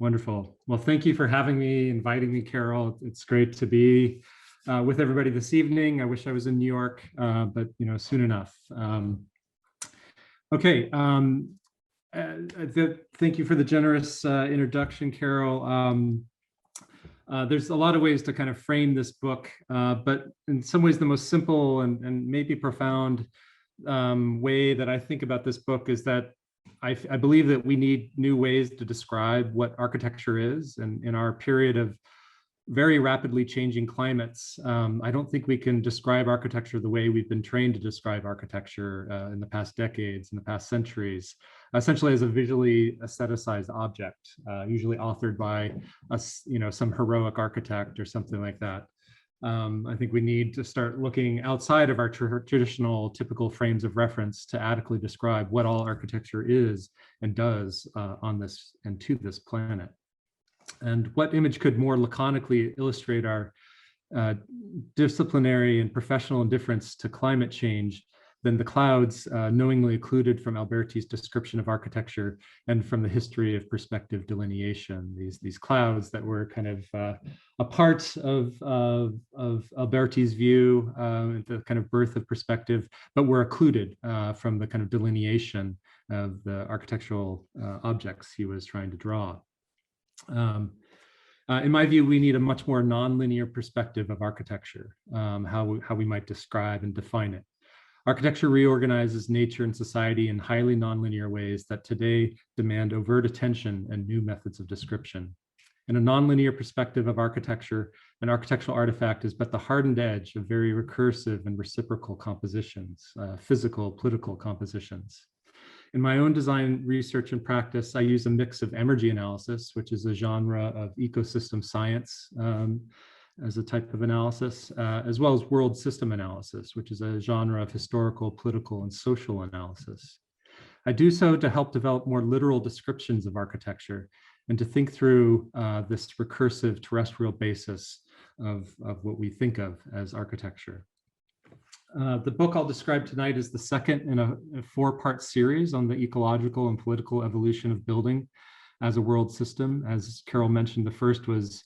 Wonderful. Well, thank you for having me, inviting me, Carol. It's great to be with everybody this evening. I wish I was in New York, but soon enough. Okay. Thank you for the generous introduction, Carol. There's a lot of ways to kind of frame this book, but in some ways the most simple and maybe profound way that I think about this book is that I believe that we need new ways to describe what architecture is. And in our period of very rapidly changing climates, I don't think we can describe architecture the way we've been trained to describe architecture in the past decades, in the past centuries, essentially as a visually aestheticized object, usually authored by some heroic architect or something like that. I think we need to start looking outside of our traditional typical frames of reference to adequately describe what all architecture is and does on this and to this planet. And what image could more laconically illustrate our disciplinary and professional indifference to climate change than the clouds knowingly occluded from Alberti's description of architecture and from the history of perspective delineation. These clouds that were kind of a part of Alberti's view, the kind of birth of perspective, but were occluded from the kind of delineation of the architectural objects he was trying to draw. In my view, we need a much more nonlinear perspective of architecture, how we might describe and define it. Architecture reorganizes nature and society in highly nonlinear ways that today demand overt attention and new methods of description. In a nonlinear perspective of architecture, an architectural artifact is but the hardened edge of very recursive and reciprocal compositions, physical, political compositions. In my own design research and practice, I use a mix of emergy analysis, which is a genre of ecosystem science, as a type of analysis, as well as world system analysis, which is a genre of historical, political, and social analysis. I do so to help develop more literal descriptions of architecture and to think through this recursive terrestrial basis of what we think of as architecture. The book I'll describe tonight is the second in a four-part series on the ecological and political evolution of building as a world system. As Carol mentioned, the first was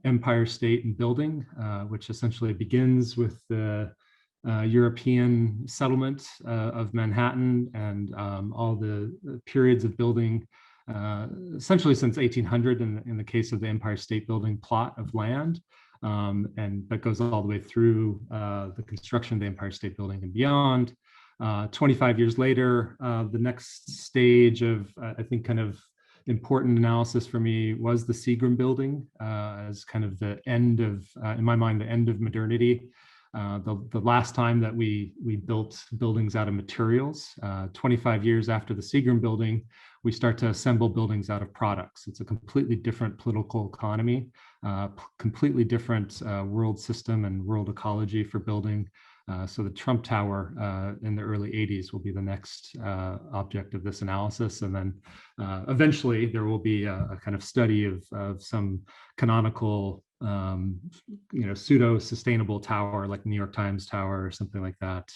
Empire, State, and Building, which essentially begins with the European settlement of Manhattan and all the periods of building, essentially since 1800 in the case of the Empire State Building plot of land, and that goes all the way through the construction of the Empire State Building and beyond. 25 years later, the next stage of, I think, kind of important analysis for me was the Seagram Building as kind of the end of, in my mind, the end of modernity. The last time that we built buildings out of materials. 25 years after the Seagram Building, we start to assemble buildings out of products. It's a completely different political economy, completely different world system and world ecology for building. So the Trump Tower in the early 80s will be the next object of this analysis. And then eventually there will be a kind of study of some canonical, pseudo-sustainable tower like New York Times Tower or something like that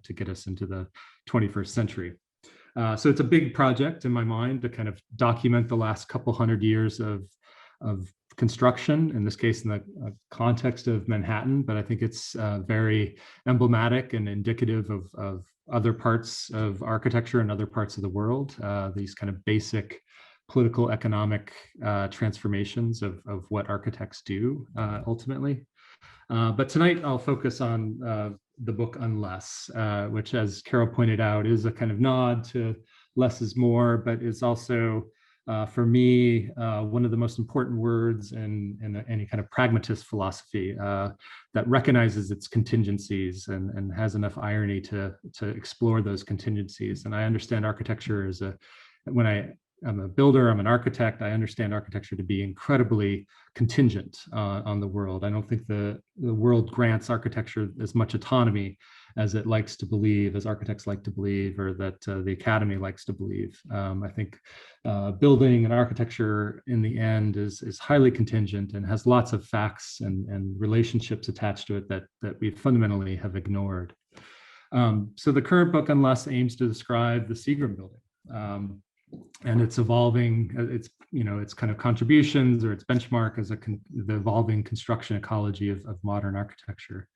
to get us into the 21st century. So it's a big project in my mind to kind of document the last couple hundred years of construction, in this case in the context of Manhattan, but I think it's very emblematic and indicative of other parts of architecture and other parts of the world, these kind of basic political economic transformations of what architects do ultimately. But tonight I'll focus on the book Unless, which, as Carol pointed out, is a kind of nod to less is more, but is also for me, one of the most important words in any kind of pragmatist philosophy that recognizes its contingencies and has enough irony to explore those contingencies. And I understand architecture as when I'm a builder, I'm an architect, I understand architecture to be incredibly contingent on the world. I don't think the world grants architecture as much autonomy as it likes to believe, as architects like to believe, or that the academy likes to believe. I think building and architecture in the end is highly contingent and has lots of facts and relationships attached to it that we fundamentally have ignored. So the current book, Unless, aims to describe the Seagram Building. and its evolving, its kind of contributions or its benchmark as the evolving construction ecology of modern architecture.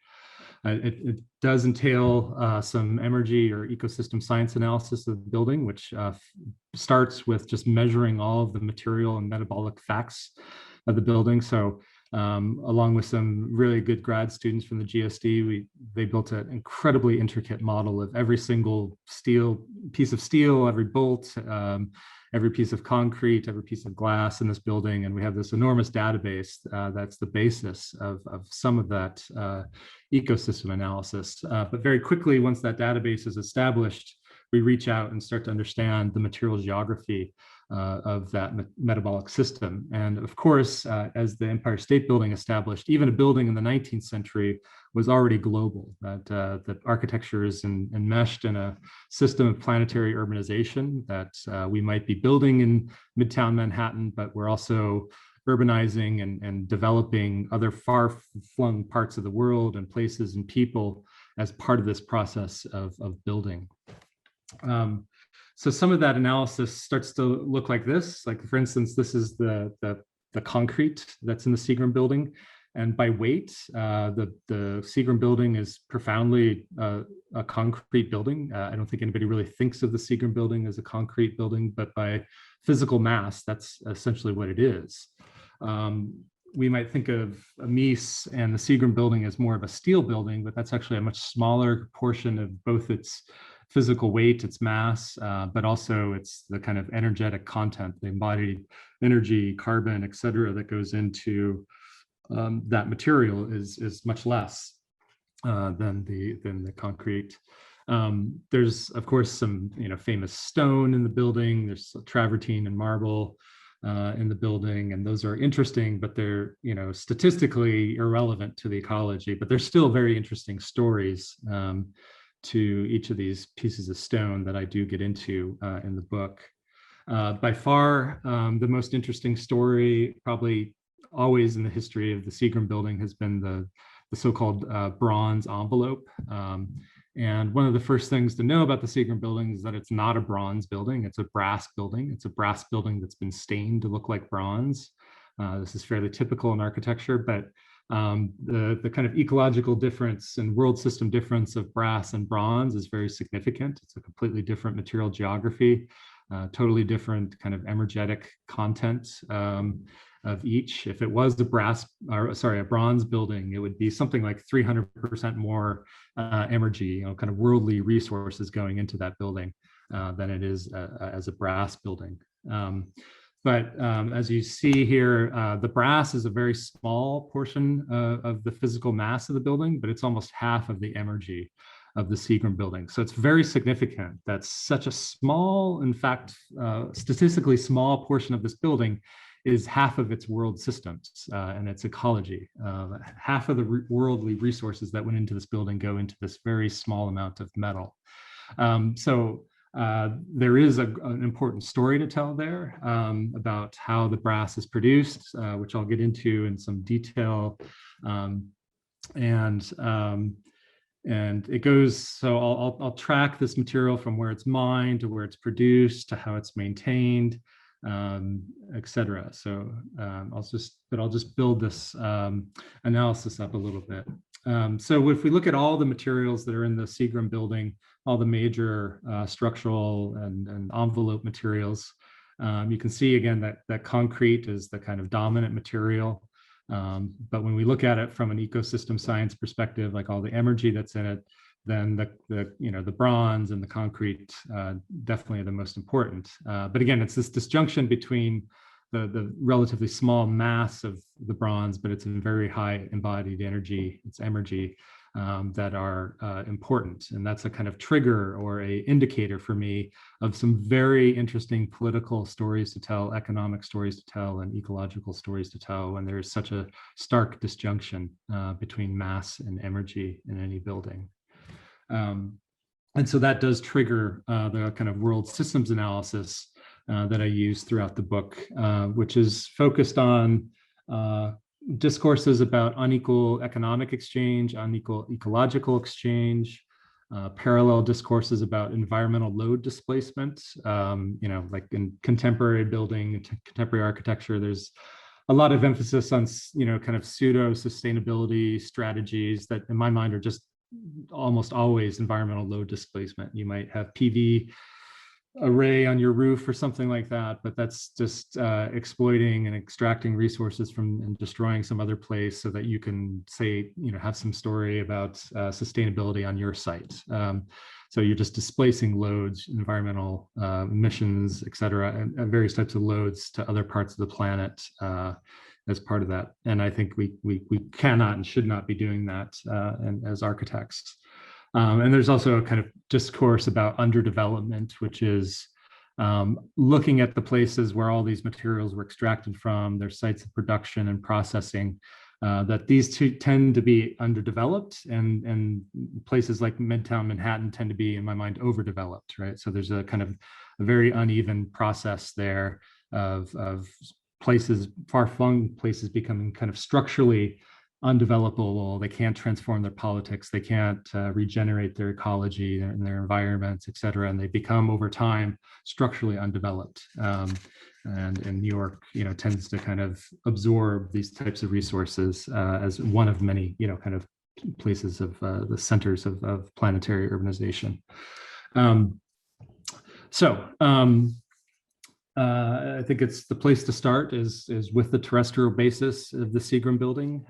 It does entail some energy or ecosystem science analysis of the building, which starts with just measuring all of the material and metabolic facts of the building. So along with some really good grad students from the GSD, they built an incredibly intricate model of every single piece of steel, every bolt, every piece of concrete, every piece of glass in this building. And we have this enormous database that's the basis of some of that ecosystem analysis. But very quickly, once that database is established, we reach out and start to understand the material geography of that metabolic system. And of course, as the Empire State Building established, even a building in the 19th century was already global, that architecture is enmeshed in a system of planetary urbanization, that we might be building in Midtown Manhattan, but we're also urbanizing and developing other far-flung parts of the world and places and people as part of this process of building. So some of that analysis starts to look like this. Like, for instance, this is the concrete that's in the Seagram Building. And by weight, the Seagram Building is profoundly a concrete building. I don't think anybody really thinks of the Seagram Building as a concrete building, but by physical mass, that's essentially what it is. We might think of Mies and the Seagram Building as more of a steel building, but that's actually a much smaller portion of both its physical weight, its mass, but also it's the kind of energetic content, the embodied energy, carbon, et cetera, that goes into that material is much less than the concrete. There's of course some famous stone in the building. There's travertine and marble in the building, and those are interesting, but they're statistically irrelevant to the ecology. But there's still very interesting stories to each of these pieces of stone that I do get into in the book. By far, the most interesting story, probably always in the history of the Seagram Building, has been the so-called bronze envelope. And one of the first things to know about the Seagram Building is that it's not a bronze building, it's a brass building. It's a brass building that's been stained to look like bronze. This is fairly typical in architecture, but the kind of ecological difference and world system difference of brass and bronze is very significant. It's a completely different material geography, totally different kind of energetic content of each. If it was a bronze building, it would be something like 300% more energy, kind of worldly resources going into that building than it is as a brass building. But as you see here, the brass is a very small portion of the physical mass of the building, but it's almost half of the energy of the Seagram Building. So it's very significant that such a small, in fact, statistically small portion of this building is half of its world systems and its ecology. Half of the worldly resources that went into this building go into this very small amount of metal. So there is an important story to tell there about how the brass is produced, which I'll get into in some detail. And it goes, so I'll track this material from where it's mined to where it's produced to how it's maintained, et cetera. So I'll just build this analysis up a little bit. So if we look at all the materials that are in the Seagram Building, all the major structural and envelope materials, you can see again that concrete is the kind of dominant material. But when we look at it from an ecosystem science perspective, like all the energy that's in it, then the bronze and the concrete definitely are the most important. But again, it's this disjunction between the relatively small mass of the bronze, but it's a very high embodied energy, its energy that are important. And that's a kind of trigger or a indicator for me of some very interesting political stories to tell, economic stories to tell, and ecological stories to tell when there's such a stark disjunction between mass and energy in any building. And so that does trigger the kind of world systems analysis that I use throughout the book, which is focused on discourses about unequal economic exchange, unequal ecological exchange, parallel discourses about environmental load displacement. Like in contemporary building, contemporary architecture, there's a lot of emphasis on, kind of pseudo sustainability strategies that in my mind are just almost always environmental load displacement. You might have PV array on your roof or something like that, but that's just exploiting and extracting resources from and destroying some other place so that you can say, have some story about sustainability on your site. So you're just displacing loads, environmental emissions, et cetera, and various types of loads to other parts of the planet as part of that. And I think we cannot and should not be doing that and as architects. And there's also a kind of discourse about underdevelopment, which is looking at the places where all these materials were extracted from, their sites of production and processing, that these two tend to be underdeveloped, and places like Midtown Manhattan tend to be, in my mind, overdeveloped, right? So there's a kind of a very uneven process there of places, far-flung places becoming kind of structurally undevelopable. They can't transform their politics, they can't regenerate their ecology and their environments, et cetera, and they become over time structurally undeveloped. And New York, tends to kind of absorb these types of resources as one of many, kind of places of the centers of planetary urbanization. I think it's the place to start is with the terrestrial basis of the Seagram Building.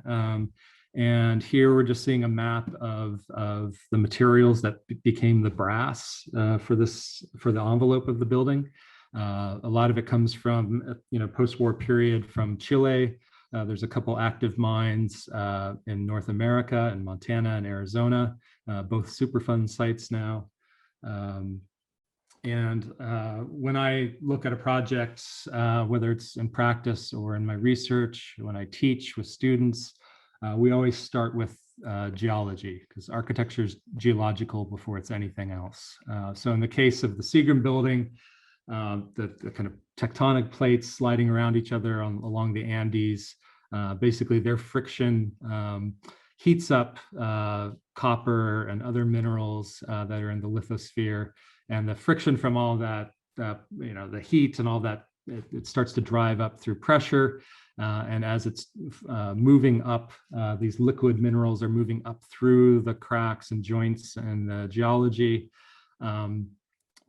And here we're just seeing a map of the materials that became the brass for the envelope of the building. A lot of it comes from, post-war period from Chile. There's a couple active mines in North America, in Montana and Arizona, both Superfund sites now. And when I look at a project, whether it's in practice or in my research, when I teach with students, we always start with geology, because architecture is geological before it's anything else. So in the case of the Seagram Building, the kind of tectonic plates sliding around each other along the Andes, basically their friction heats up copper and other minerals that are in the lithosphere. And the friction from all that, the heat and all that, it starts to drive up through pressure. And as it's moving up, these liquid minerals are moving up through the cracks and joints and the geology.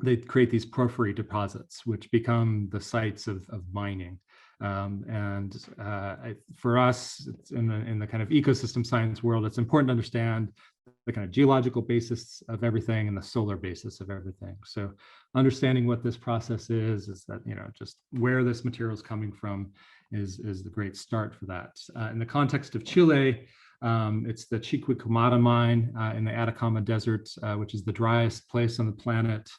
They create these porphyry deposits, which become the sites of mining. For us, in the kind of ecosystem science world, it's important to understand the kind of geological basis of everything and the solar basis of everything. So understanding what this process is that, just where this material is coming from is the great start for that. In the context of Chile, it's the Chiquicamata mine in the Atacama Desert, which is the driest place on the planet.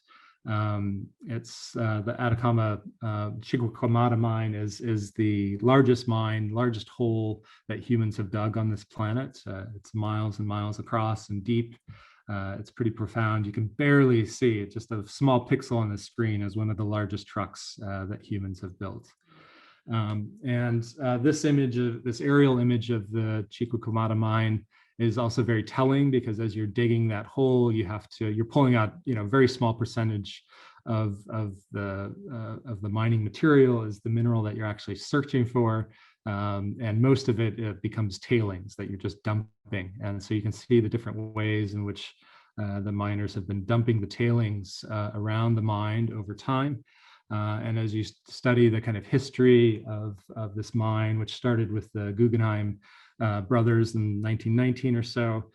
It's the Atacama Chiquicamata mine is the largest hole that humans have dug on this planet. It's miles and miles across and deep. It's pretty profound. You can barely see it. Just a small pixel on the screen is one of the largest trucks that humans have built. This aerial image of the Chiquicamata mine is also very telling, because as you're digging that hole, you're pulling out, very small percentage of the mining material is the mineral that you're actually searching for, and most of it becomes tailings that you're just dumping. And so you can see the different ways in which the miners have been dumping the tailings around the mine over time. And as you study the kind of history of this mine, which started with the Guggenheim brothers in 1919 or so,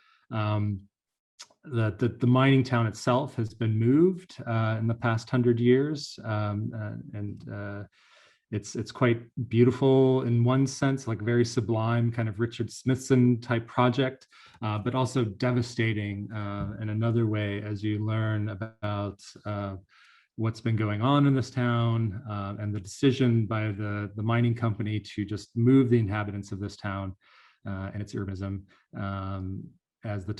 the mining town itself has been moved in the past 100 years, and it's quite beautiful in one sense, like very sublime kind of Richard Smithson type project, but also devastating in another way as you learn about what's been going on in this town, and the decision by the mining company to just move the inhabitants of this town and its urbanism as the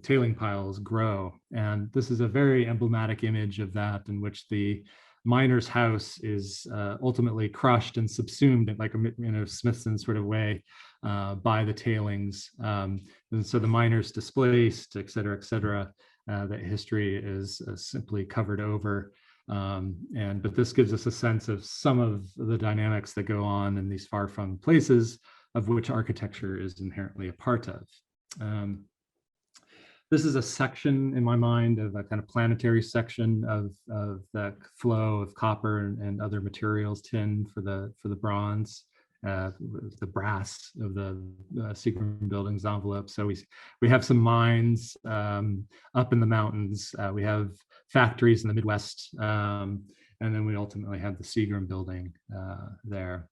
tailing piles grow. And this is a very emblematic image of that, in which the miner's house is ultimately crushed and subsumed like in a Smithson sort of way by the tailings. And so the miners displaced, et cetera, that history is simply covered over. But this gives us a sense of some of the dynamics that go on in these far-flung places, of which architecture is inherently a part of. This is a section in my mind of a kind of planetary section of the flow of copper and other materials, tin for the bronze, the brass of the Seagram Building's envelope. So we have some mines up in the mountains. We have factories in the Midwest, and then we ultimately have the Seagram Building there.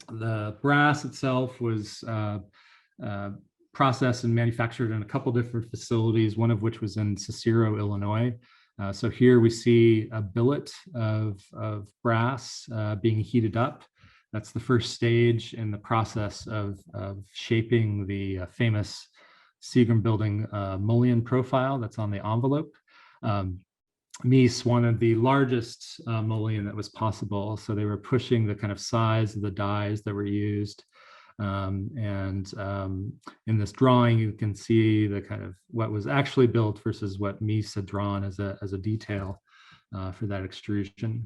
The brass itself was processed and manufactured in a couple different facilities, one of which was in Cicero, Illinois. So here we see a billet of brass being heated up. That's the first stage in the process of shaping the famous Seagram Building mullion profile that's on the envelope. Mies wanted the largest mullion that was possible, so they were pushing the kind of size of the dies that were used. In this drawing, you can see the kind of what was actually built versus what Mies had drawn as a detail for that extrusion.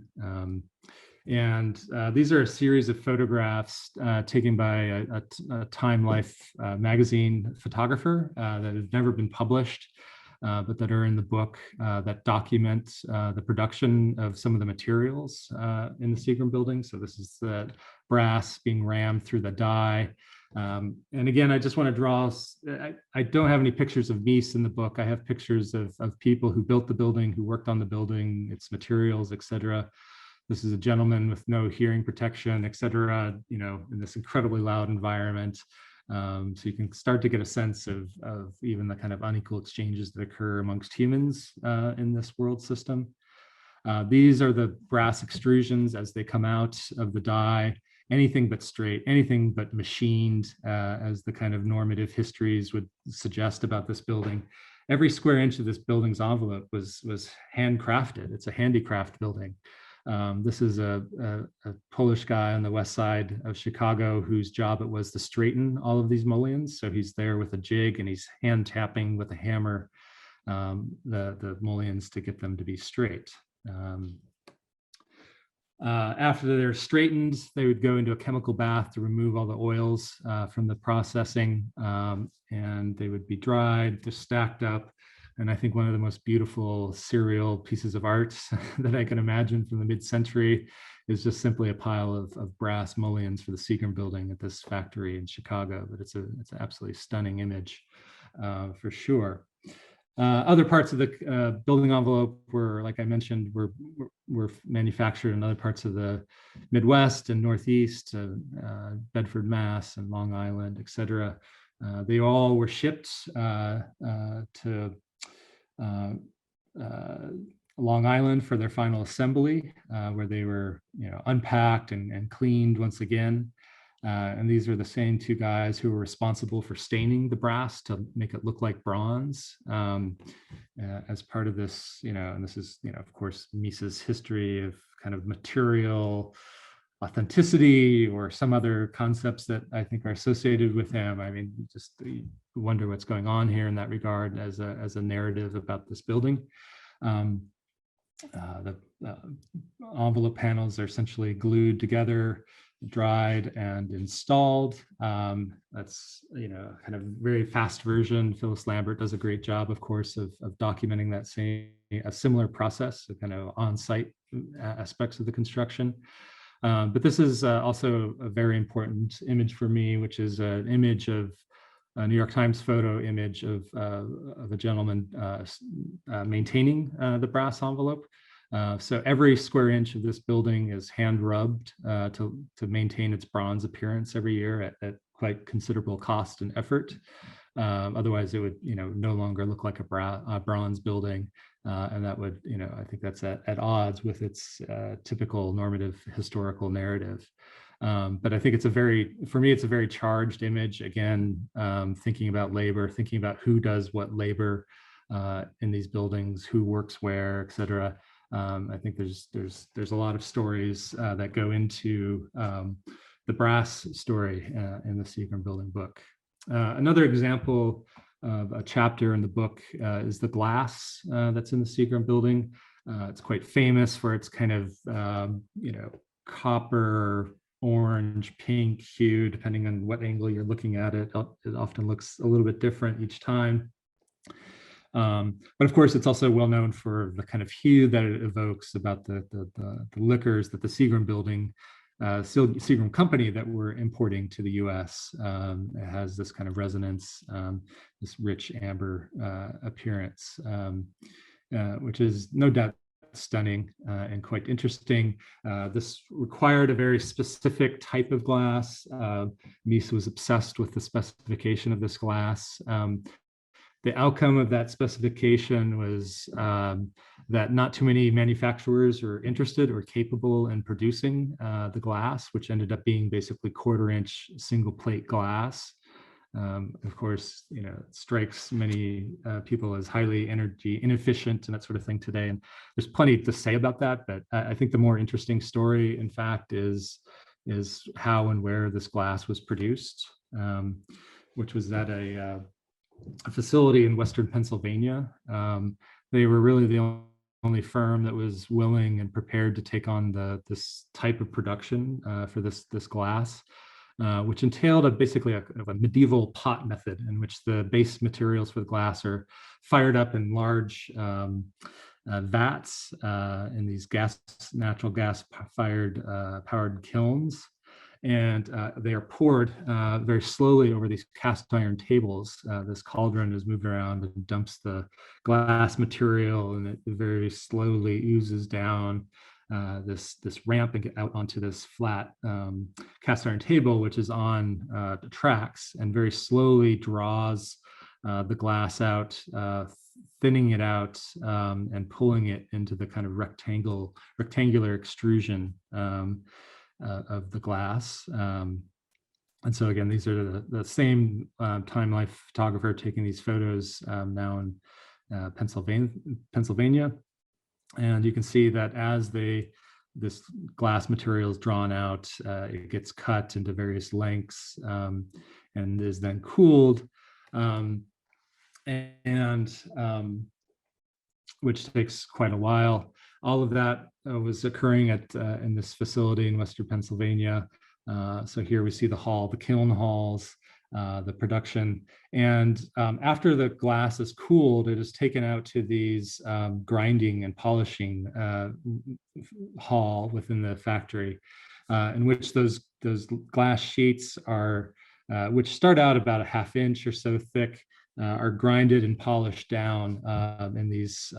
These are a series of photographs taken by a Time Life magazine photographer that have never been published, but that are in the book that document the production of some of the materials in the Seagram Building. So this is the brass being rammed through the die. And again, I just want to draw, I don't have any pictures of Mies in the book. I have pictures of people who built the building, who worked on the building, its materials, et cetera. This is a gentleman with no hearing protection, et cetera, you know, in this incredibly loud environment. So you can start to get a sense of even the kind of unequal exchanges that occur amongst humans in this world system. These are the brass extrusions as they come out of the die. Anything but straight, anything but machined, as the kind of normative histories would suggest about this building. Every square inch of this building's envelope was handcrafted. It's a handicraft building. This is a Polish guy on the west side of Chicago whose job it was to straighten all of these mullions. So he's there with a jig and he's hand tapping with a hammer the mullions to get them to be straight. After they're straightened, they would go into a chemical bath to remove all the oils from the processing, and they would be dried, just stacked up. And I think one of the most beautiful serial pieces of art that I can imagine from the mid-century is just simply a pile of brass mullions for the Seagram Building at this factory in Chicago. But it's an absolutely stunning image for sure. Other parts of the building envelope were, like I mentioned, were manufactured in other parts of the Midwest and Northeast, Bedford, Mass, and Long Island, et cetera. They all were shipped to Long Island for their final assembly, where they were, unpacked and cleaned once again. And these are the same two guys who were responsible for staining the brass to make it look like bronze as part of this, and this is, of course, Mies's history of kind of material authenticity or some other concepts that I think are associated with him. I mean, just wonder what's going on here in that regard as a narrative about this building. The envelope panels are essentially glued together, dried and installed. That's, kind of very fast version. Phyllis Lambert does a great job, of course, of documenting that a similar process, so kind of on-site aspects of the construction. But this is also a very important image for me, which is an image of a New York Times photo image of a gentleman maintaining the brass envelope. So every square inch of this building is hand rubbed to maintain its bronze appearance every year at quite considerable cost and effort. Otherwise, it would no longer look like a bronze building, and that would I think that's at odds with its typical normative historical narrative. But I think for me, it's a very charged image. Again, thinking about labor, thinking about who does what labor in these buildings, who works where, et cetera. I think there's a lot of stories that go into the brass story in the Seagram Building book. Another example of a chapter in the book is the glass that's in the Seagram Building. It's quite famous for its kind of, copper, orange, pink hue, depending on what angle you're looking at it. It often looks a little bit different each time. But of course, it's also well known for the kind of hue that it evokes about the liquors that the Seagram Building, Seagram company that we're importing to the US. It has this kind of resonance, this rich amber appearance, which is no doubt stunning and quite interesting. This required a very specific type of glass. Mies was obsessed with the specification of this glass. The outcome of that specification was that not too many manufacturers are interested or capable in producing the glass, which ended up being basically quarter-inch single plate glass. Of course, it strikes many people as highly energy inefficient and that sort of thing today. And there's plenty to say about that, but I think the more interesting story, in fact, is how and where this glass was produced, which was at a facility in Western Pennsylvania. They were really the only firm that was willing and prepared to take on this type of production for this glass. Which entailed basically a medieval pot method in which the base materials for the glass are fired up in large vats in these natural gas fired powered kilns. And they are poured very slowly over these cast iron tables. This cauldron is moved around and dumps the glass material, and it very slowly oozes down this ramp and get out onto this flat cast iron table, which is on the tracks, and very slowly draws the glass out, thinning it out and pulling it into the kind of rectangular extrusion of the glass. And so again, these are the same time-life photographer taking these photos now in Pennsylvania. And you can see that as this glass material is drawn out, it gets cut into various lengths and is then cooled, which takes quite a while. All of that was occurring in this facility in Western Pennsylvania. So here we see the kiln halls, the production. And after the glass is cooled, it is taken out to these grinding and polishing hall within the factory, in which those glass sheets are, which start out about a ½ inch or so thick, are grinded and polished down in these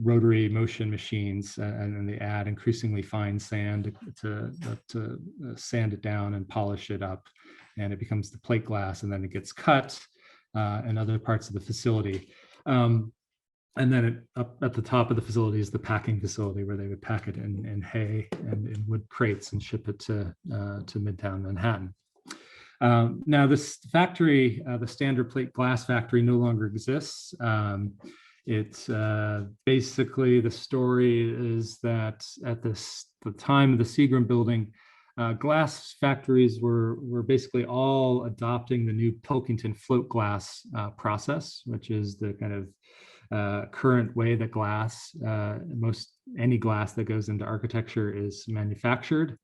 rotary motion machines, and then they add increasingly fine sand to sand it down and polish it up, and it becomes the plate glass, and then it gets cut in other parts of the facility. And then up at the top of the facility is the packing facility, where they would pack it in hay and in wood crates and ship it to Midtown Manhattan. Now this factory, the Standard Plate Glass Factory, no longer exists. It's basically, the story is that at the time of the Seagram Building, glass factories were basically all adopting the new Pilkington float glass process, which is the kind of current way that any glass that goes into architecture is manufactured.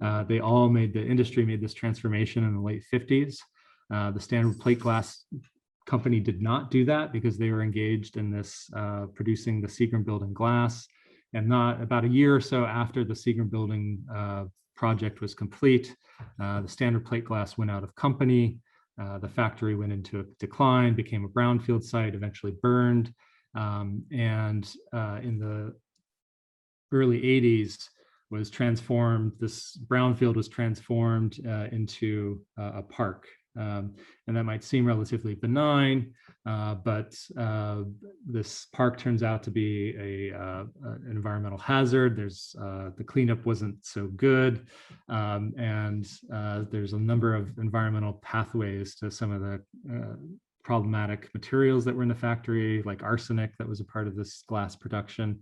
The industry made this transformation in the late 50s. The Standard Plate Glass Company did not do that because they were engaged in this producing the Seagram Building glass. And not about a year or so after the Seagram Building project was complete, the Standard Plate Glass went out of company. The factory went into a decline, became a brownfield site, eventually burned. And in the early 80s was transformed, this brownfield was transformed into a park. And that might seem relatively benign, but this park turns out to be an environmental hazard. The cleanup wasn't so good, and there's a number of environmental pathways to some of the problematic materials that were in the factory, like arsenic that was a part of this glass production.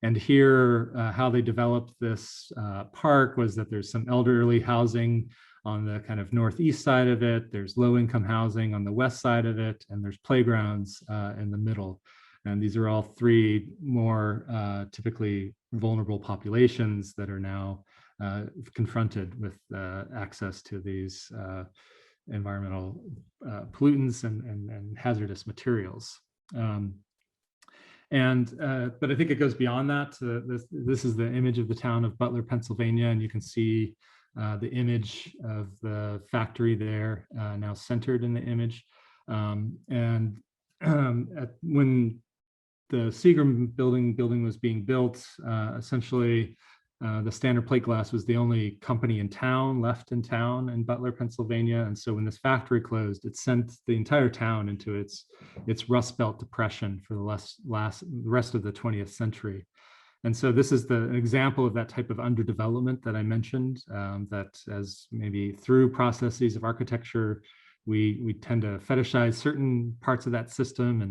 And here, how they developed this park was that there's some elderly housing on the kind of northeast side of it, there's low-income housing on the west side of it, and there's playgrounds in the middle. And these are all three more typically vulnerable populations that are now confronted with access to these environmental pollutants and hazardous materials. But I think it goes beyond that. This is the image of the town of Butler, Pennsylvania, and you can see the image of the factory there now centered in the image. When the Seagram building was being built, essentially the Standard Plate Glass was the only company in town, left in town in Butler, Pennsylvania. And so when this factory closed, it sent the entire town into its Rust Belt depression for the rest of the 20th century. And so this is an example of that type of underdevelopment that I mentioned, that as maybe through processes of architecture, we tend to fetishize certain parts of that system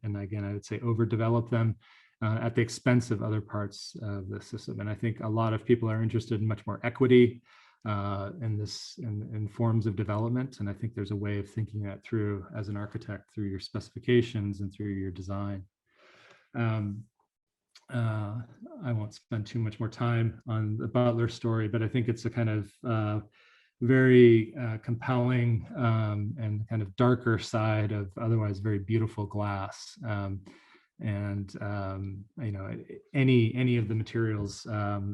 and again, I would say overdevelop them at the expense of other parts of the system. And I think a lot of people are interested in much more equity in forms of development. And I think there's a way of thinking that through as an architect, through your specifications and through your design. I won't spend too much more time on the Butler story, but I think it's a kind of very compelling and kind of darker side of otherwise very beautiful glass. You know, any of the materials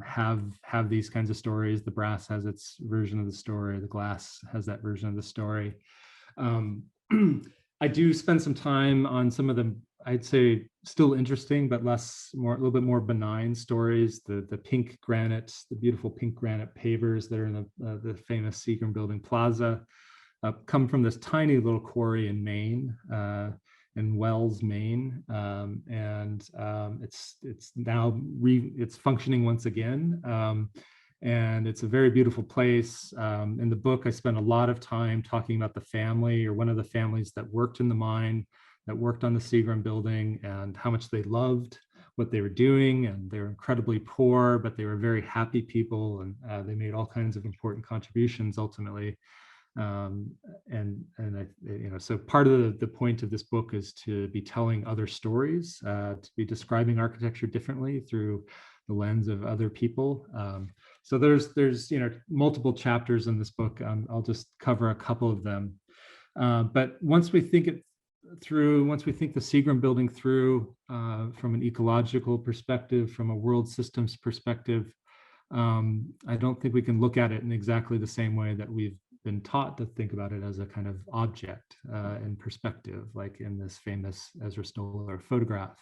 have these kinds of stories. The brass has its version of the story. The glass has that version of the story. I do spend some time on some of the, I'd say, still interesting, but a little bit more benign stories. The pink granite, the beautiful pink granite pavers that are in the famous Seagram Building Plaza, come from this tiny little quarry in Maine, in Wells, Maine, it's now it's functioning once again, and it's a very beautiful place. In the book, I spent a lot of time talking about the family, or one of the families that worked in the mine, that worked on the Seagram Building, and how much they loved what they were doing, and they were incredibly poor, but they were very happy people, and they made all kinds of important contributions ultimately. You know, so part of the point of this book is to be telling other stories, to be describing architecture differently through the lens of other people. So there's you know, multiple chapters in this book. I'll just cover a couple of them. But once we think the Seagram Building through from an ecological perspective, from a world systems perspective, I don't think we can look at it in exactly the same way that we've been taught to think about it, as a kind of object in perspective, like in this famous Ezra Stoller photograph.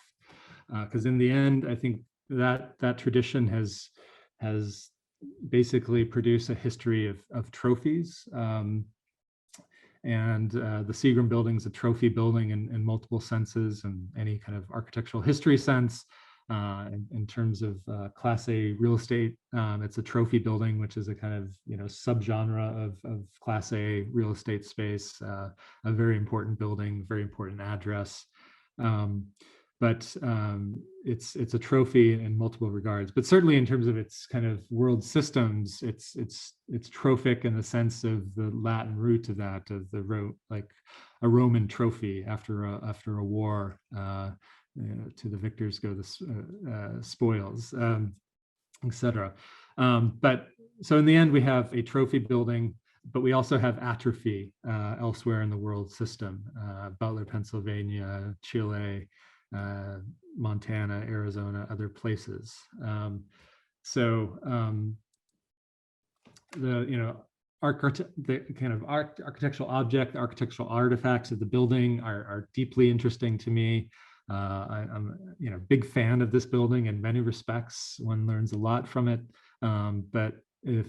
Because in the end, I think that tradition has basically produced a history of trophies. And the Seagram Building is a trophy building in multiple senses, and any kind of architectural history sense. In terms of Class A real estate, it's a trophy building, which is a kind of, you know, subgenre of Class A real estate space, a very important building, very important address. But it's a trophy in multiple regards. But certainly in terms of its kind of world systems, it's trophic in the sense of the Latin root of that, of like a Roman trophy after a war. To the victors go the spoils, etc. But so in the end, we have a trophy building, but we also have atrophy elsewhere in the world system: Butler, Pennsylvania, Chile, Montana, Arizona, other places. The kind of architectural object, architectural artifacts of the building are deeply interesting to me. I'm a big fan of this building in many respects. One learns a lot from it. But if,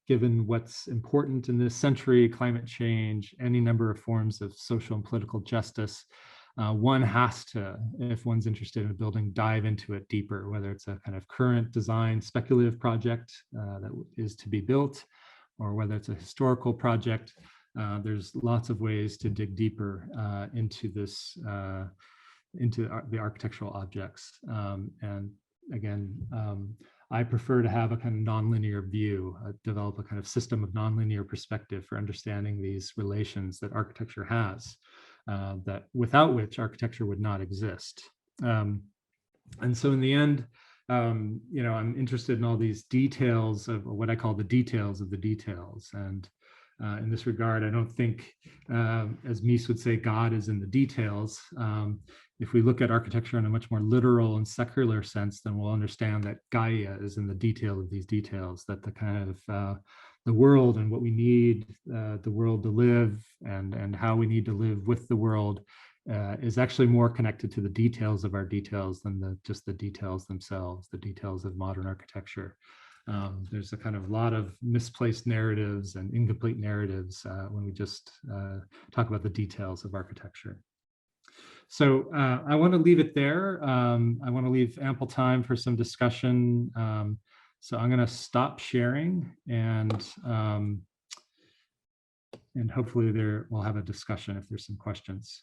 given what's important in this century, climate change, any number of forms of social and political justice, one has to, if one's interested in a building, dive into it deeper, whether it's a kind of current design speculative project that is to be built, or whether it's a historical project. There's lots of ways to dig deeper into this the architectural objects. And again, I prefer to have a kind of nonlinear view, develop a kind of system of nonlinear perspective for understanding these relations that architecture has, that without which architecture would not exist. And so in the end, I'm interested in all these details of what I call the details of the details. And in this regard, I don't think, as Mies would say, God is in the details. If we look at architecture in a much more literal and secular sense, then we'll understand that Gaia is in the detail of these details, that the kind of the world and what we need the world to live and how we need to live with the world is actually more connected to the details of our details than just the details themselves, the details of modern architecture. There's a kind of lot of misplaced narratives and incomplete narratives when we just talk about the details of architecture. So I want to leave it there. I want to leave ample time for some discussion. So I'm going to stop sharing and hopefully we'll have a discussion if there's some questions.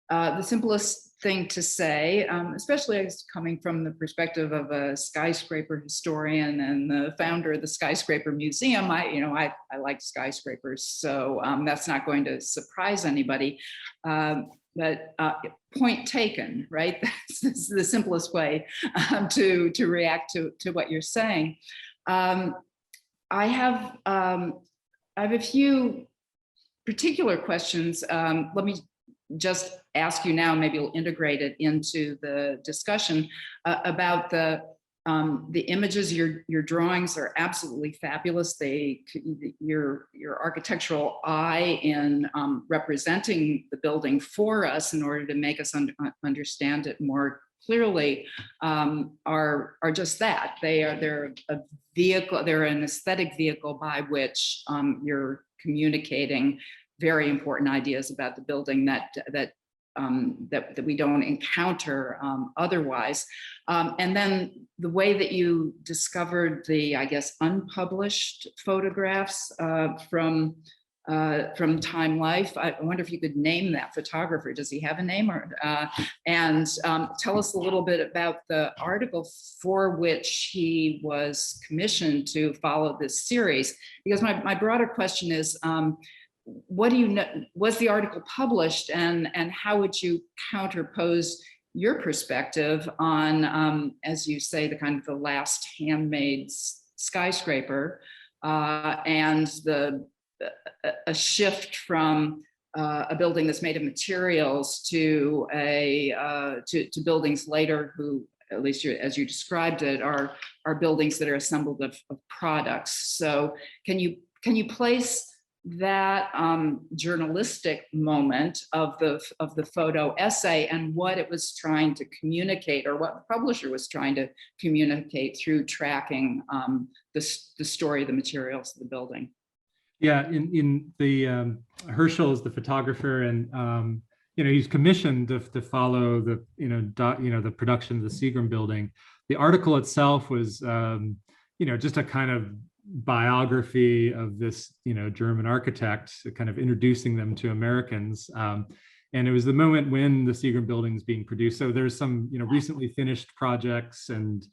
The simplest thing to say, especially as coming from the perspective of a skyscraper historian and the founder of the Skyscraper Museum, I like skyscrapers, so that's not going to surprise anybody. But point taken, right? That's the simplest way to react to what you're saying. I have a few particular questions. Let me just ask you now, maybe we'll integrate it into the discussion about the images. Your drawings are absolutely fabulous. Your architectural eye in representing the building for us in order to make us understand it more clearly are just that. They're a vehicle. They're an aesthetic vehicle by which you're communicating very important ideas about the building that we don't encounter otherwise. And then the way that you discovered the, I guess, unpublished photographs from Time Life. I wonder if you could name that photographer. Does he have a name? And tell us a little bit about the article for which he was commissioned to follow this series. Because my broader question is, what do you know? Was the article published, and how would you counterpose your perspective on, as you say, the kind of the last handmade skyscraper, and a shift from a building that's made of materials to buildings later, who, at least as you described it, are buildings that are assembled of products. So can you place that journalistic moment of the photo essay and what it was trying to communicate, or what the publisher was trying to communicate through tracking the story of the materials of the building? Yeah, in the Herschel is the photographer, and he's commissioned to follow the the production of the Seagram Building. The article itself was just a kind of biography of this German architect, kind of introducing them to Americans, and it was the moment when the Seagram Building is being produced. So there's some recently finished projects, and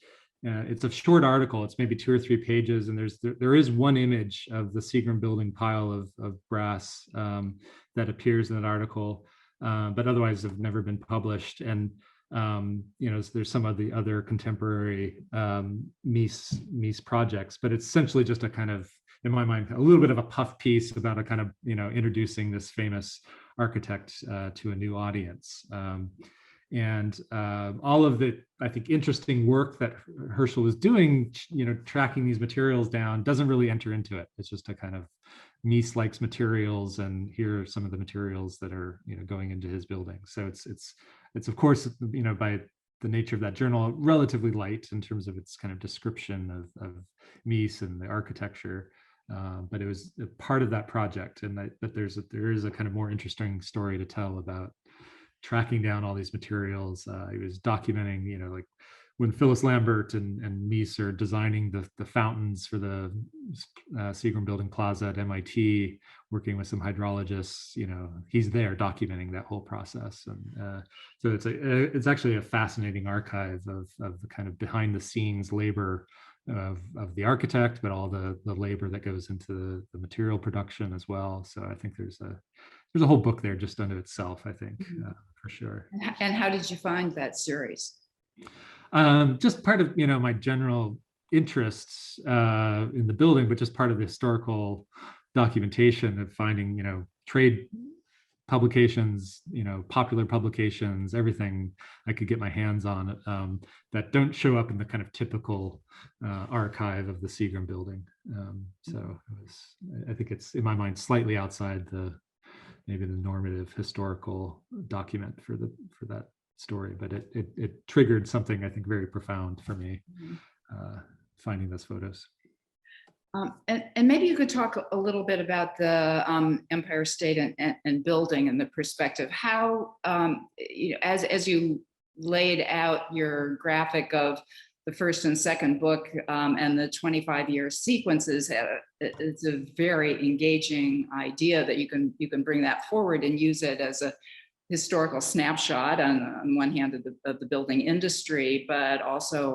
it's a short article. It's maybe 2 or 3 pages, and there is one image of the Seagram Building pile of brass that appears in that article, but otherwise have never been published. And there's some of the other contemporary Mies projects, but it's essentially just a kind of, in my mind, a little bit of a puff piece about a kind of introducing this famous architect to a new audience. And all of the, I think, interesting work that Herschel was doing, tracking these materials down, doesn't really enter into it. It's just a kind of Mies likes materials, and here are some of the materials that are going into his building. So it's of course, by the nature of that journal, relatively light in terms of its kind of description of Mies and the architecture, but it was a part of that project, and that there is a kind of more interesting story to tell about tracking down all these materials. He was documenting, like when Phyllis Lambert and Mies are designing the fountains for the Seagram Building Plaza at MIT, working with some hydrologists, he's there documenting that whole process. And so it's actually a fascinating archive of the kind of behind the scenes labor of the architect, but all the labor that goes into the material production as well. So I think there's a whole book there just unto itself, I think, for sure. And how did you find that series? Just part of my general interests in the building, but just part of the historical documentation of finding trade publications, popular publications, everything I could get my hands on that don't show up in the kind of typical archive of the Seagram Building. So I think it's, in my mind, slightly outside maybe the normative historical document for that story, but it triggered something I think very profound for me, finding those photos. And maybe you could talk a little bit about the Empire State and Building and the perspective. How, as you laid out your graphic of the first and second book and the 25-year sequences, it's a very engaging idea that you can bring that forward and use it as a historical snapshot on one hand of the building industry, but also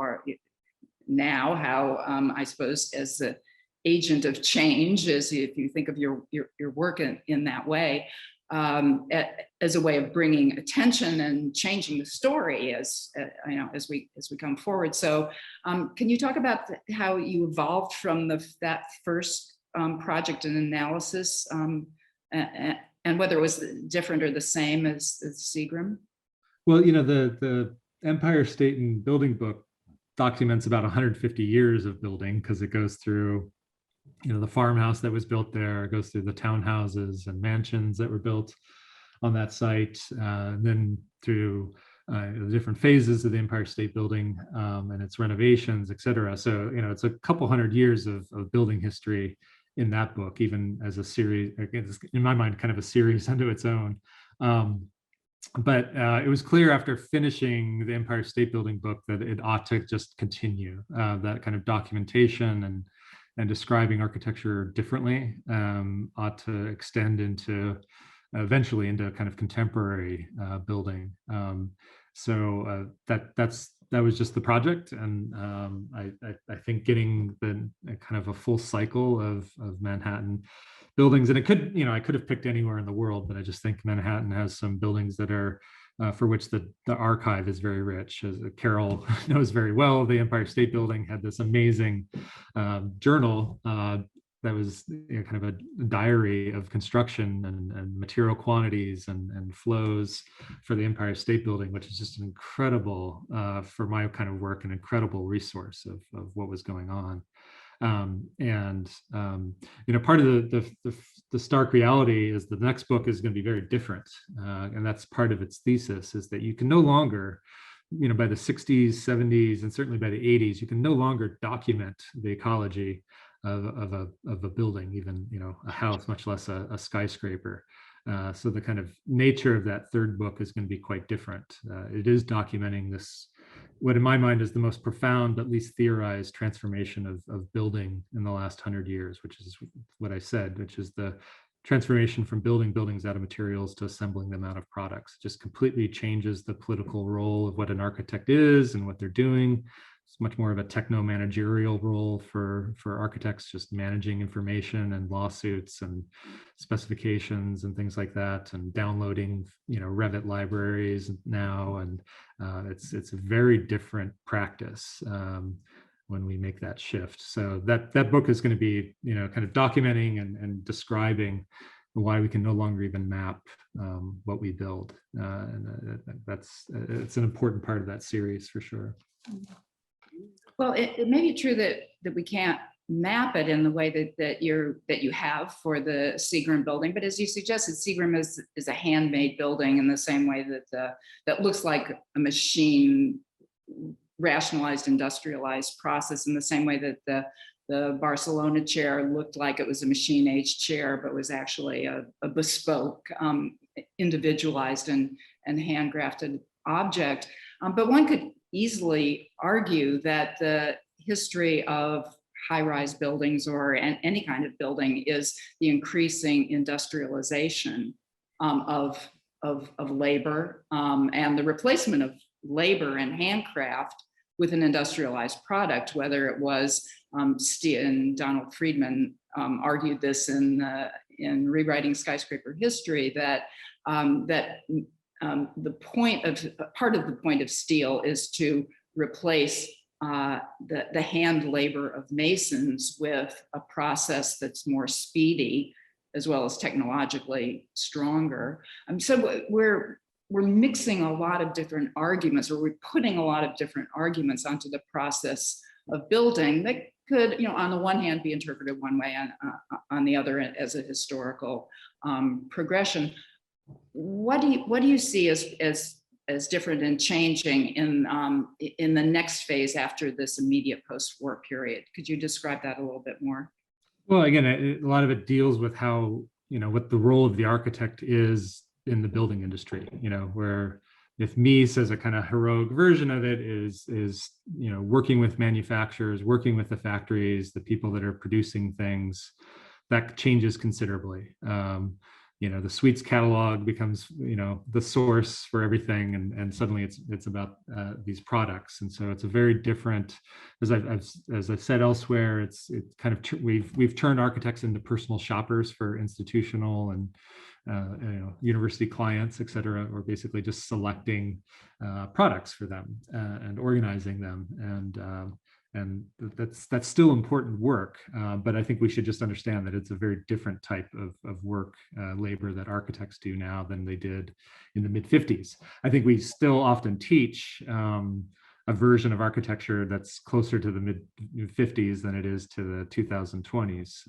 now how I suppose as the agent of change, as if you think of your work in that way, as a way of bringing attention and changing the story as we come forward. So can you talk about how you evolved from that first project and analysis, and whether it was different or the same as Seagram? Well, the Empire State and Building book documents about 150 years of building, because it goes through the farmhouse that was built there, it goes through the townhouses and mansions that were built on that site, then through the different phases of the Empire State Building and its renovations, et cetera. So, it's a couple hundred years of building history in that book, even as a series, in my mind, kind of a series unto its own. But it was clear after finishing the Empire State Building book that it ought to just continue that kind of documentation and describing architecture differently ought to extend into eventually into kind of contemporary building. So that was just the project, and I think getting the kind of a full cycle of Manhattan buildings, and I could have picked anywhere in the world, but I just think Manhattan has some buildings that are for which the archive is very rich. As Carol knows very well, the Empire State Building had this amazing journal that was kind of a diary of construction and material quantities and flows for the Empire State Building, which is just an incredible, for my kind of work, an incredible resource of what was going on. Part of the stark reality is the next book is going to be very different, and that's part of its thesis, is that you can no longer, by the 60s, 70s, and certainly by the 80s, you can no longer document the ecology of a building, even a house, much less a skyscraper. So the kind of nature of that third book is going to be quite different. It is documenting this, what in my mind is the most profound but least theorized transformation of building in the last 100 years, which is what I said, which is the transformation from building buildings out of materials to assembling them out of products. It just completely changes the political role of what an architect is and what they're doing. It's much more of a techno-managerial role for architects, just managing information and lawsuits and specifications and things like that, and downloading, Revit libraries now. And it's a very different practice when we make that shift. So that book is going to be, kind of documenting and describing why we can no longer even map what we build. And it's an important part of that series for sure. Well, it may be true that we can't map it in the way that you have for the Seagram Building, but as you suggested, Seagram is a handmade building in the same way that looks like a machine rationalized, industrialized process, in the same way that the Barcelona chair looked like it was a machine-aged chair, but was actually a bespoke, individualized and handcrafted object. But one could easily argue that the history of high-rise buildings or any kind of building is the increasing industrialization of labor and the replacement of labor and handcraft with an industrialized product, whether it was steel. And Donald Friedman argued this in rewriting Skyscraper history, that the point of part of the point of steel is to replace the hand labor of masons with a process that's more speedy as well as technologically stronger. So we're mixing a lot of different arguments, or we're putting a lot of different arguments onto the process of building that could, on the one hand, be interpreted one way, and on the other as a historical progression. What do you see as different and changing in the next phase after this immediate post-war period? Could you describe that a little bit more? Well, again, a lot of it deals with how, what the role of the architect is in the building industry, where if Mies as a kind of heroic version of it is working with manufacturers, working with the factories, the people that are producing things, that changes considerably. The suites catalog becomes, the source for everything, and suddenly it's about these products, and so it's a very different. As I've said elsewhere, it's kind of we've turned architects into personal shoppers for institutional and university clients, et cetera, or basically just selecting products for them and organizing them, and that's still important work, but I think we should just understand that it's a very different type of work, labor that architects do now than they did in the mid-50s. I think we still often teach a version of architecture that's closer to the mid-50s than it is to the 2020s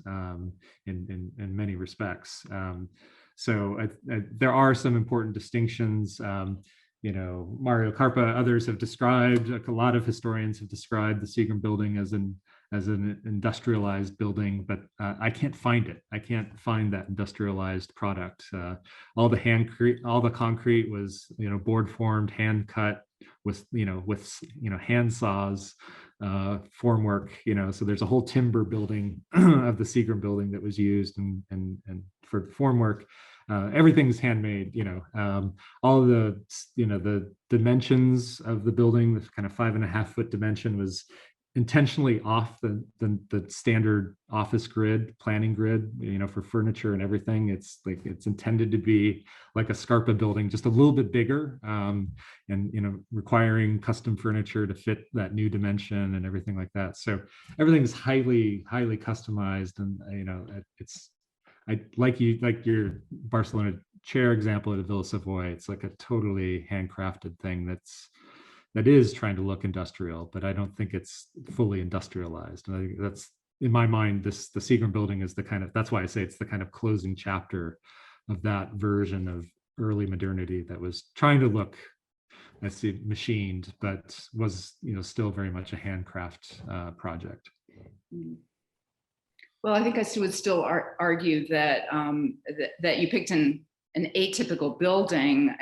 in many respects. So there are some important distinctions. Mario Carpa, others have described, like a lot of historians have described the Seagram Building as an industrialized building, but I can't find it. I can't find that industrialized product. All the concrete was, board formed, hand cut with hand saws, formwork. So there's a whole timber building of the Seagram Building that was used and for formwork. Everything's handmade, all of the dimensions of the building, the kind of 5.5 foot dimension was intentionally off the standard office grid, planning grid, for furniture and everything. It's intended to be like a Scarpa building, just a little bit bigger, and requiring custom furniture to fit that new dimension and everything like that. So everything's highly customized, and I like your Barcelona chair example at Villa Savoy. It's like a totally handcrafted thing that is trying to look industrial, but I don't think it's fully industrialized. And I think that's, in my mind, the Seagram Building is that's why I say it's the kind of closing chapter of that version of early modernity that was trying to look, I see, machined, but was still very much a handcraft project. Well, I think I would still argue that that you picked an atypical building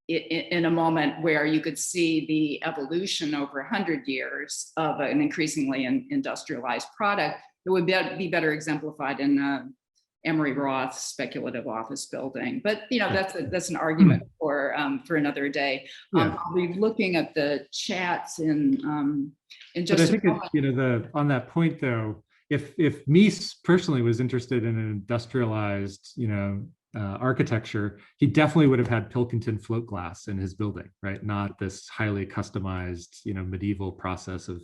in a moment where you could see the evolution over 100 years of an increasingly industrialized product that would be better exemplified in Emery Roth's speculative office building. But that's an argument for another day. Yeah. I'll be looking at the chats in just. But I think on that point though, if Mies personally was interested in an industrialized, architecture, he definitely would have had Pilkington float glass in his building, right? Not this highly customized, medieval process of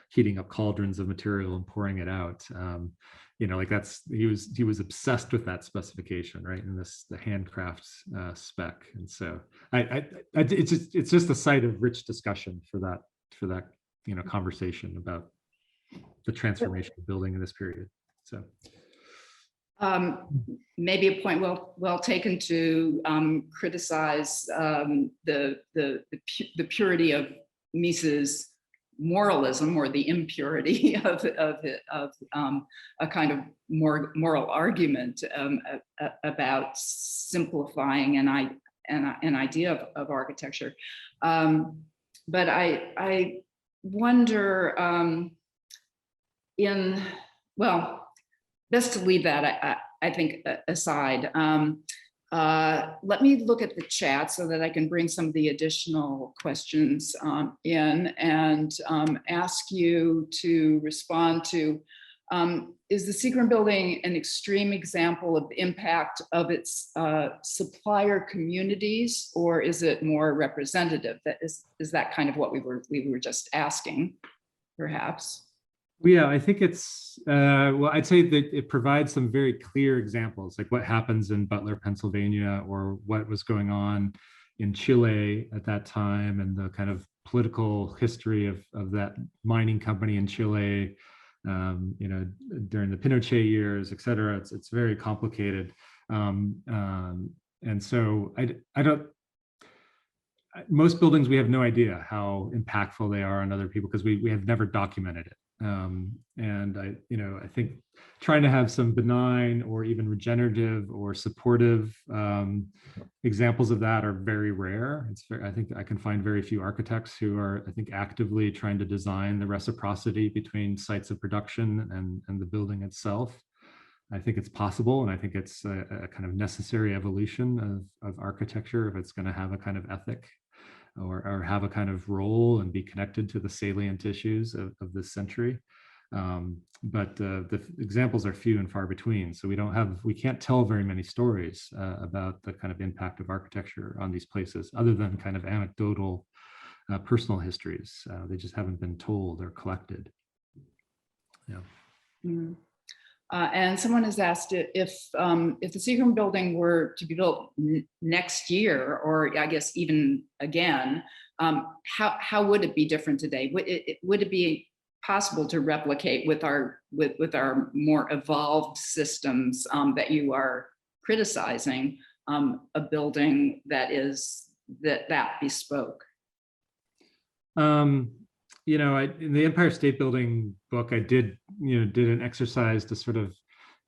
heating up cauldrons of material and pouring it out. He was obsessed with that specification, right? And the handcraft spec. And so it's just a site of rich discussion for that conversation about the transformation of building in this period. So maybe a point well taken to criticize the purity of Mies's moralism, or the impurity of a kind of moral argument about simplifying an idea of architecture. but I wonder well, best to leave that, I think, aside. Let me look at the chat so that I can bring some of the additional questions in and ask you to respond to, is the Seagram Building an extreme example of the impact of its supplier communities, or is it more representative? Is that kind of what we were just asking, perhaps? Yeah, I think it's, well, I'd say that it provides some very clear examples, like what happens in Butler, Pennsylvania, or what was going on in Chile at that time, and the kind of political history of that mining company in Chile, you know, during the Pinochet years, et cetera. It's very complicated. And so I don't, most buildings, we have no idea how impactful they are on other people because we have never documented it. And I think trying to have some benign or even regenerative or supportive examples of that are very rare. I think I can find very few architects who are, I think, actively trying to design the reciprocity between sites of production and the building itself. I think it's possible, and I think it's a kind of necessary evolution of architecture if it's going to have a kind of ethic or have a kind of role and be connected to the salient issues of this century. But the examples are few and far between. So we can't tell very many stories about the kind of impact of architecture on these places, other than kind of anecdotal personal histories. They just haven't been told or collected. Yeah. Mm-hmm. And someone has asked if the Seagram Building were to be built next year, or I guess even again, how would it be different today? Would it be possible to replicate with our more evolved systems that you are criticizing, a building that is that bespoke? You know, in the Empire State Building book, I did an exercise to sort of,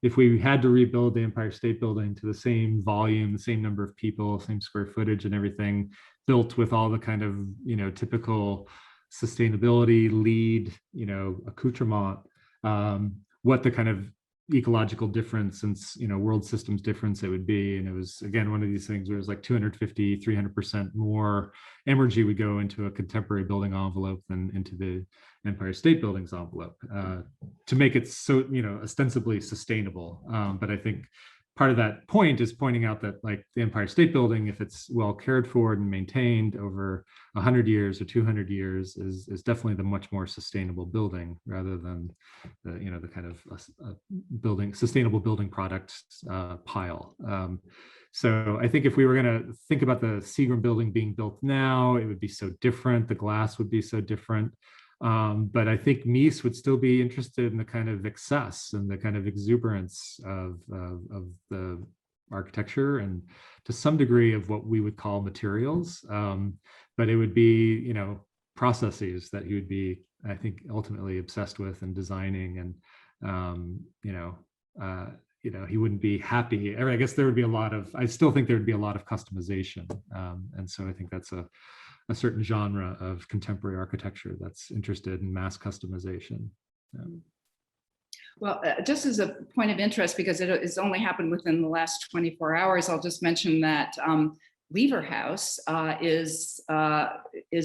if we had to rebuild the Empire State Building to the same volume, the same number of people, same square footage and everything, built with all the kind of, typical sustainability lead, accoutrement, what the kind of ecological difference and, world systems difference it would be. And it was, again, one of these things where it was like 250, 300% more energy would go into a contemporary building envelope than into the Empire State Building's envelope, to make it so, ostensibly sustainable. But I think part of that point is pointing out that, like, the Empire State Building, if it's well cared for and maintained over 100 years or 200 years, is definitely the much more sustainable building, rather than the kind of sustainable building products pile. So I think if we were going to think about the Seagram Building being built now, it would be so different. The glass would be so different. But I think Mies would still be interested in the kind of excess and the kind of exuberance of the architecture, and to some degree of what we would call materials. But it would be, processes that he would be, I think, ultimately obsessed with and designing. And, he wouldn't be happy. I guess there would be I still think there would be a lot of customization. And so I think that's a certain genre of contemporary architecture that's interested in mass customization. Well, just as a point of interest, because it's only happened within the last 24 hours, I'll just mention that Lever House is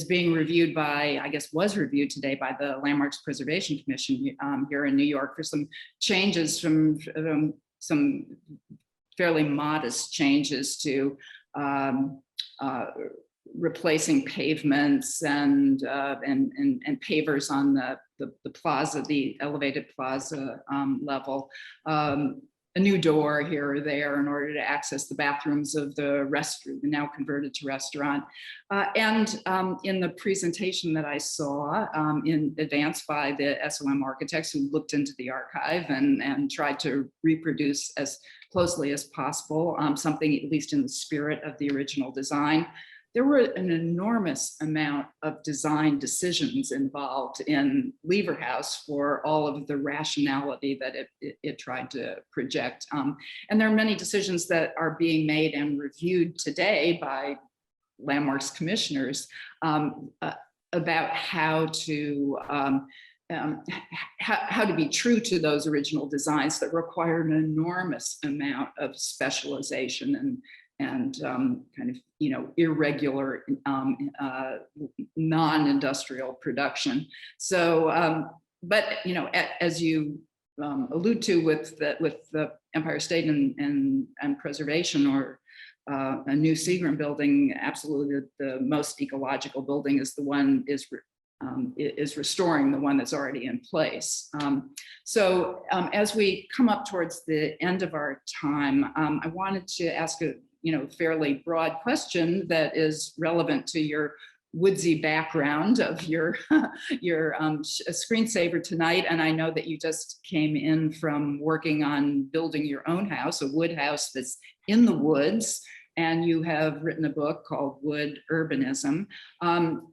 being reviewed by, I guess, was reviewed today by the Landmarks Preservation Commission here in New York for some changes, from some fairly modest changes to replacing pavements and pavers on the plaza, the elevated plaza level, a new door here or there in order to access the bathrooms of the restroom, now converted to restaurant. And in the presentation that I saw in advance by the SOM architects who looked into the archive and tried to reproduce as closely as possible something at least in the spirit of the original design, there were an enormous amount of design decisions involved in Lever House for all of the rationality that it tried to project. And there are many decisions that are being made and reviewed today by Landmarks commissioners about how to how to be true to those original designs that require an enormous amount of specialization and kind of, you know, irregular non-industrial production. So, but you know, as you allude to with the Empire State and preservation, or a new Seagram building, absolutely the most ecological building is the one is restoring the one that's already in place. So as we come up towards the end of our time, I wanted to ask a fairly broad question that is relevant to your woodsy background of your screensaver tonight. And I know that you just came in from working on building your own house, a wood house that's in the woods. And you have written a book called Wood Urbanism.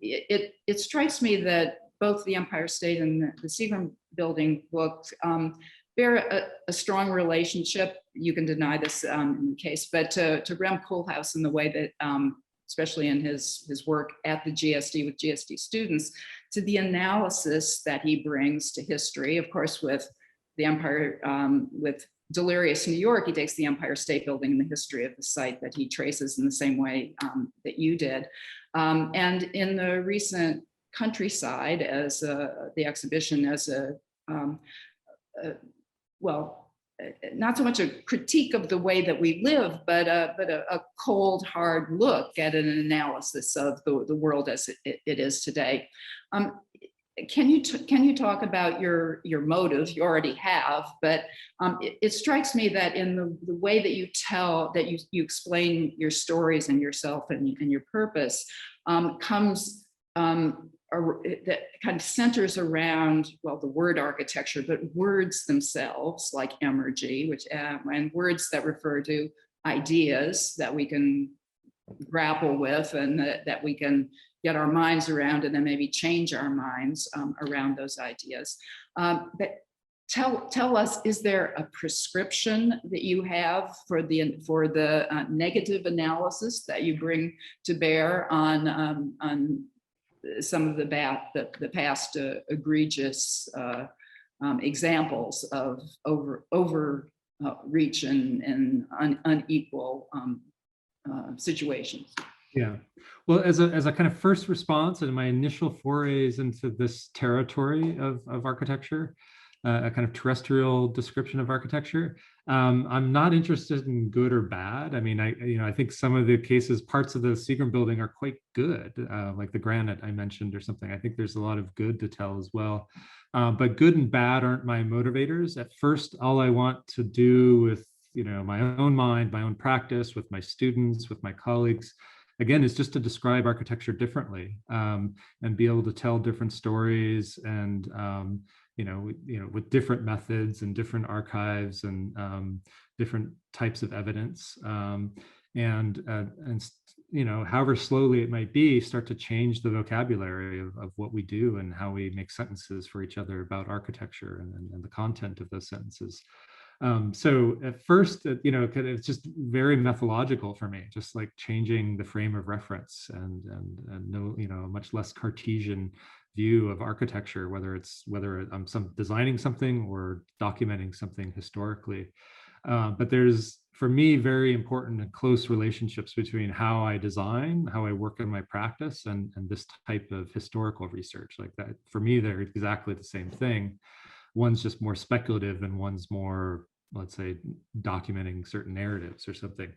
It strikes me that both the Empire State and the Seagram Building book bear a strong relationship. You can deny this in the case, but to Rem Koolhaas in the way that, especially in his work at the GSD with GSD students, to the analysis that he brings to history. Of course, with the Empire, with Delirious, New York, he takes the Empire State Building and the history of the site that he traces in the same way that you did. And in the recent Countryside, as the exhibition as well, not so much a critique of the way that we live, but a cold, hard look at an analysis of the world as it is today. Can you talk about your motive? You already have, but it strikes me that in the way that you tell, that you explain your stories and yourself and your purpose, comes that kind of centers around, well, the word architecture, but words themselves like emergy, which and words that refer to ideas that we can grapple with and that we can get our minds around, and then maybe change our minds around those ideas. But tell us, is there a prescription that you have for the negative analysis that you bring to bear on some of the past egregious examples of overreach and unequal situations? Yeah, well, as a kind of first response and my initial forays into this territory of architecture, a kind of terrestrial description of architecture, I'm not interested in good or bad. I mean, I think some of the cases, parts of the Seagram Building are quite good, like the granite I mentioned or something. I think there's a lot of good to tell as well. But good and bad aren't my motivators. At first, all I want to do with my own mind, my own practice, with my students, with my colleagues, again, is just to describe architecture differently, and be able to tell different stories, and with different methods and different archives and different types of evidence, and however slowly it might be, start to change the vocabulary of what we do and how we make sentences for each other about architecture and the content of those sentences. So at first, it's just very methodological for me, just like changing the frame of reference and a much less Cartesian view of architecture, whether I'm designing something or documenting something historically. But there's, for me, very important and close relationships between how I design, how I work in my practice, and this type of historical research. Like that, for me, they're exactly the same thing. One's just more speculative and one's more, let's say, documenting certain narratives or something.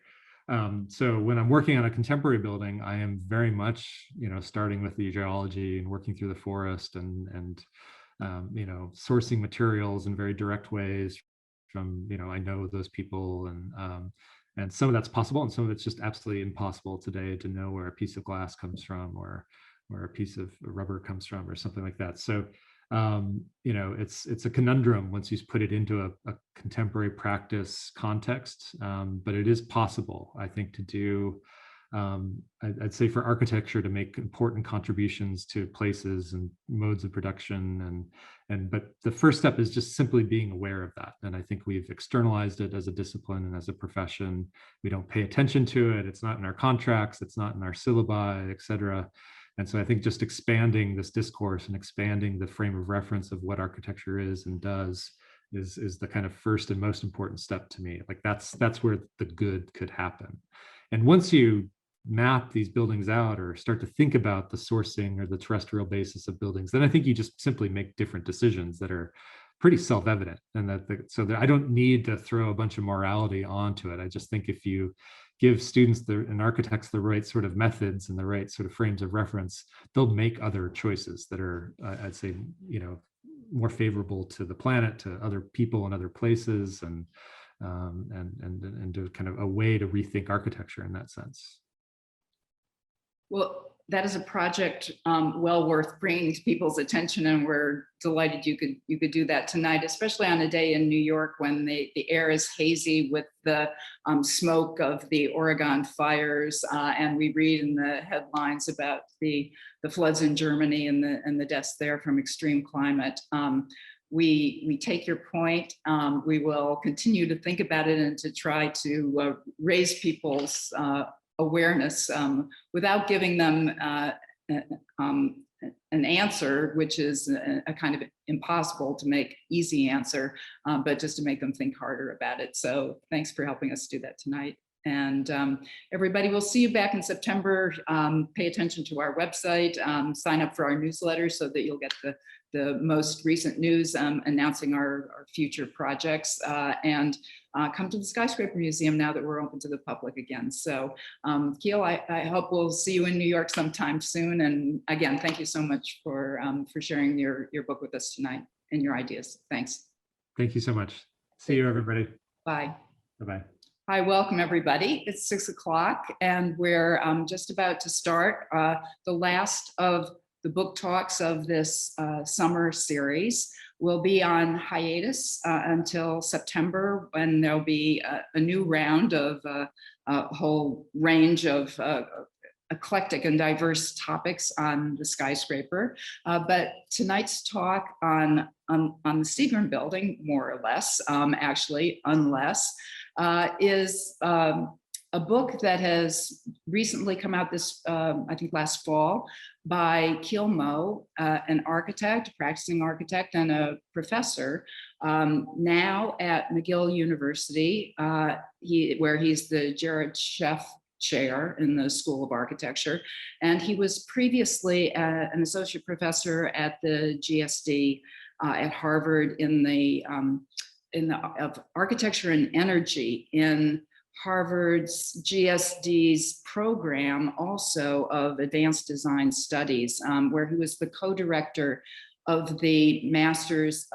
So when I'm working on a contemporary building, I am very much, starting with the geology and working through the forest and sourcing materials in very direct ways from, I know those people, and some of that's possible and some of it's just absolutely impossible today to know where a piece of glass comes from or where a piece of rubber comes from or something like that. So it's a conundrum once you put it into a contemporary practice context, but it is possible, I think, to do, I'd say, for architecture to make important contributions to places and modes of production, but the first step is just simply being aware of that. And I think we've externalized it as a discipline and as a profession. We don't pay attention to it. It's not in our contracts. It's not in our syllabi, et cetera. And so I think just expanding this discourse and expanding the frame of reference of what architecture is and does is the kind of first and most important step to me. Like that's where the good could happen. And once you map these buildings out or start to think about the sourcing or the terrestrial basis of buildings, then I think you just simply make different decisions that are pretty self-evident. And so that I don't need to throw a bunch of morality onto it. I just think if you give students and architects the right sort of methods and the right sort of frames of reference, they'll make other choices that are, I'd say, more favorable to the planet, to other people and other places, and to kind of a way to rethink architecture in that sense. Well, that is a project well worth bringing to people's attention, and we're delighted you could do that tonight, especially on a day in New York when the air is hazy with the smoke of the Oregon fires, and we read in the headlines about the floods in Germany and the deaths there from extreme climate. We take your point. We will continue to think about it and to try to raise people's awareness without giving them an answer, which is a kind of impossible to make easy answer, but just to make them think harder about it. So thanks for helping us do that tonight. And everybody, we'll see you back in September. Pay attention to our website, sign up for our newsletter so that you'll get the most recent news announcing our future projects, and come to the Skyscraper Museum now that we're open to the public again. So Kiel, I hope we'll see you in New York sometime soon. And again, thank you so much for sharing your book with us tonight and your ideas. Thanks. Thank you so much. See you, everybody. Bye. Bye-bye. Hi, welcome everybody. It's 6 o'clock and we're just about to start the last of the book talks of this summer series. We'll be on hiatus until September, when there'll be a new round of a whole range of eclectic and diverse topics on the Skyscraper. But tonight's talk on the Seagram Building, more or less, actually, unless, is a book that has recently come out this, I think last fall, by Kiel Moe, an architect, practicing architect, and a professor now at McGill University, where he's the Jared Sheff Chair in the School of Architecture. And he was previously an associate professor at the GSD at Harvard in the of architecture and energy in Harvard's GSD's program also of advanced design studies, where he was the co-director of the Master's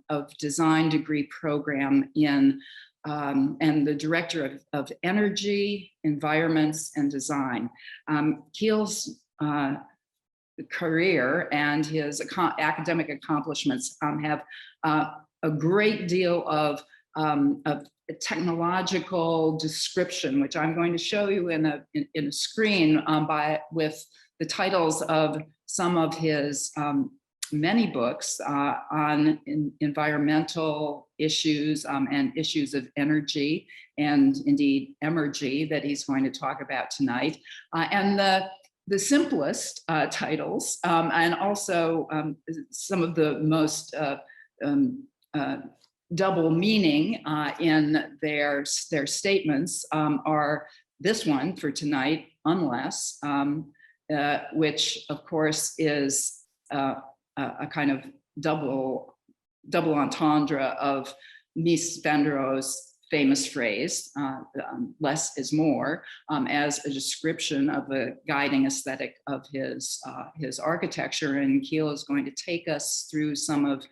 of Design degree program in, and the director of energy, environments, and design. Kiel's career and his academic accomplishments have a great deal of technological description, which I'm going to show you in a screen with the titles of some of his many books on environmental issues and issues of energy, and indeed emergy, that he's going to talk about tonight. And the simplest titles, and also some of the most double meaning in their statements are this one for tonight, unless, which of course is a kind of double entendre of Mies van der Rohe's famous phrase, less is more, as a description of a guiding aesthetic of his architecture. And Kiel is going to take us through some of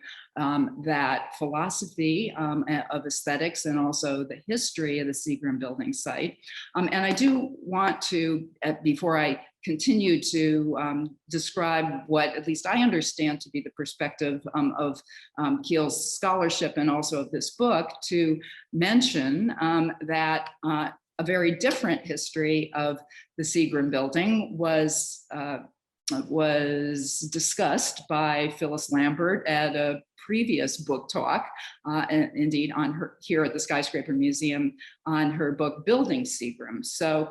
that philosophy of aesthetics and also the history of the Seagram Building site. And I do want to, before I continue to describe what at least I understand to be the perspective of Kiel's scholarship and also of this book, to mention that a very different history of the Seagram Building was discussed by Phyllis Lambert at a previous book talk, and indeed on her here at the Skyscraper Museum on her book Building Seagram. So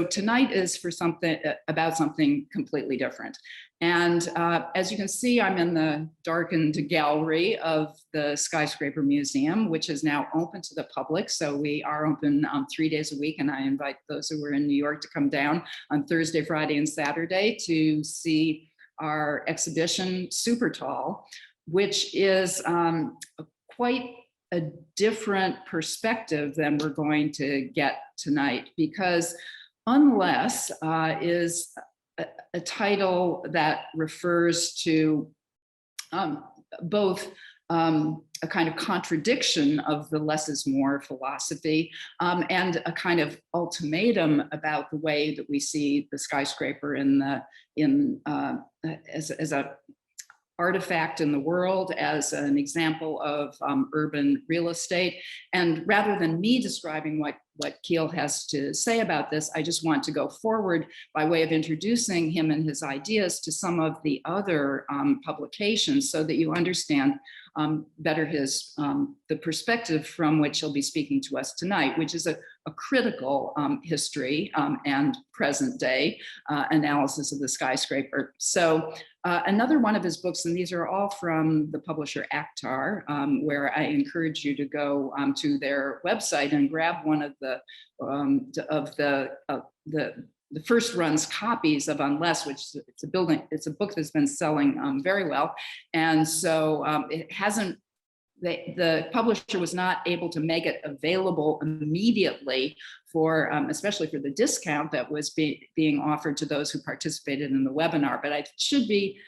tonight is for something about something completely different. And as you can see, I'm in the darkened gallery of the Skyscraper Museum, which is now open to the public. So we are open 3 days a week, and I invite those who are in New York to come down on Thursday, Friday, and Saturday to see our exhibition Super Tall, which is quite a different perspective than we're going to get tonight, because unless is a title that refers to both a kind of contradiction of the less is more philosophy and a kind of ultimatum about the way that we see the skyscraper as a artifact in the world, as an example of urban real estate. And rather than me describing what Kiel has to say about this, I just want to go forward by way of introducing him and his ideas to some of the other publications, so that you understand better the perspective from which he'll be speaking to us tonight, which is a critical history and present day analysis of the skyscraper. So another one of his books, and these are all from the publisher Actar, where I encourage you to go to their website and grab one of the first run's copies of Unless, which it's a book that's been selling very well. And so it hasn't, the publisher was not able to make it available immediately for, especially for the discount that was being offered to those who participated in the webinar, but it should be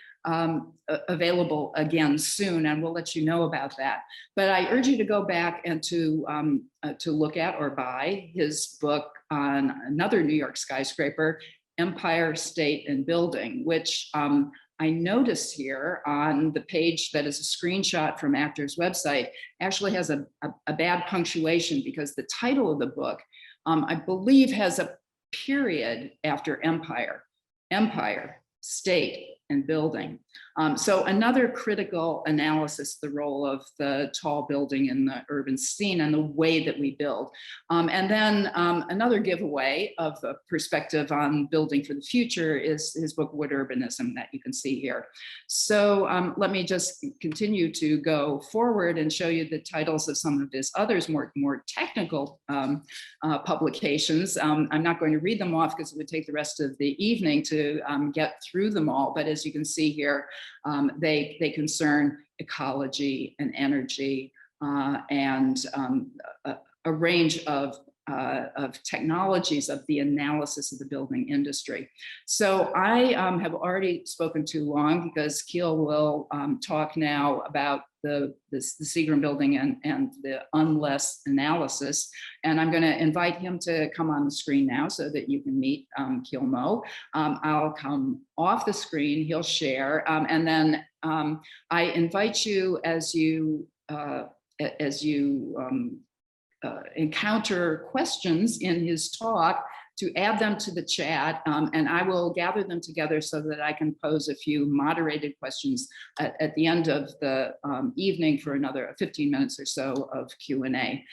available again soon, and we'll let you know about that. But I urge you to go back and to look at or buy his book on another New York skyscraper, Empire, State, and Building, which I noticed here on the page that is a screenshot from Actar's website actually has a bad punctuation, because the title of the book, I believe, has a period after Empire, State, and Building. So another critical analysis, the role of the tall building in the urban scene and the way that we build. And then another giveaway of a perspective on building for the future is his book Wood Urbanism, that you can see here. So let me just continue to go forward and show you the titles of some of his others, more technical publications. I'm not going to read them off because it would take the rest of the evening to get through them all, but as you can see here, they concern ecology and energy and a range of technologies of the analysis of the building industry. So I have already spoken too long, because Kiel will talk now about the Seagram Building and the Unless analysis. And I'm going to invite him to come on the screen now so that you can meet Kiel Moe. I'll come off the screen, he'll share, and then I invite you, as you encounter questions in his talk, to add them to the chat, and I will gather them together so that I can pose a few moderated questions at the end of the evening for another 15 minutes or so of Q&A.